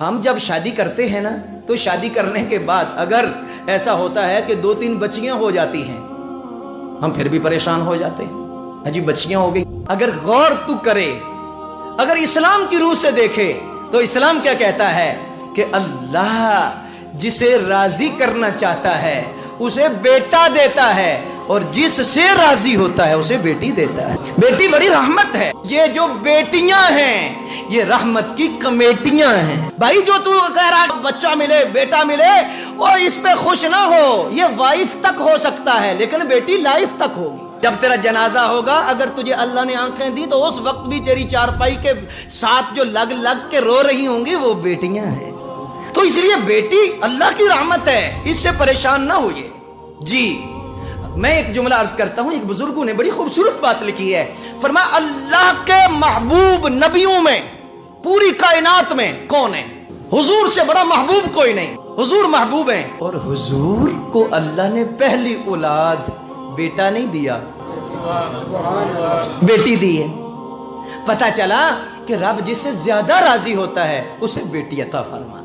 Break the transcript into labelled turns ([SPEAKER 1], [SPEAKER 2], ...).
[SPEAKER 1] ہم جب شادی کرتے ہیں نا تو شادی کرنے کے بعد اگر ایسا ہوتا ہے کہ 2-3 بچیاں ہو جاتی ہیں ہم پھر بھی پریشان ہو جاتے ہیں، جی بچیاں ہو گئی۔ اگر غور تو کرے، اگر اسلام کی روح سے دیکھے تو اسلام کیا کہتا ہے کہ اللہ جسے راضی کرنا چاہتا ہے اسے بیٹا دیتا ہے اور جس سے راضی ہوتا ہے اسے بیٹی دیتا ہے۔ بیٹی بڑی رحمت ہے۔ یہ جو بیٹیاں ہیں یہ رحمت کی کمیٹیاں ہیں۔ بھائی جو تو کہہ رہا بچہ ملے بیٹا ملے اور اس پہ خوش نہ ہو، یہ وائف تک ہو سکتا ہے لیکن بیٹی لائف تک ہوگی۔ جب تیرا جنازہ ہوگا اگر تجھے اللہ نے آنکھیں دی تو اس وقت بھی تیری چارپائی کے ساتھ جو لگ لگ کے رو رہی ہوں گی وہ بیٹیاں ہیں۔ تو اس لیے بیٹی اللہ کی رحمت ہے، اس سے پریشان نہ ہوئے۔ جی میں ایک جملہ عرض کرتا ہوں، ایک بزرگوں نے بڑی خوبصورت بات لکھی ہے، فرمایا اللہ کے محبوب نبیوں میں پوری کائنات میں کون ہے؟ حضور سے بڑا محبوب کوئی نہیں، حضور محبوب ہیں۔ اور حضور کو اللہ نے پہلی اولاد بیٹا نہیں دیا، بیٹی دی ہے۔ پتہ چلا کہ رب جس سے زیادہ راضی ہوتا ہے اسے بیٹی عطا فرما۔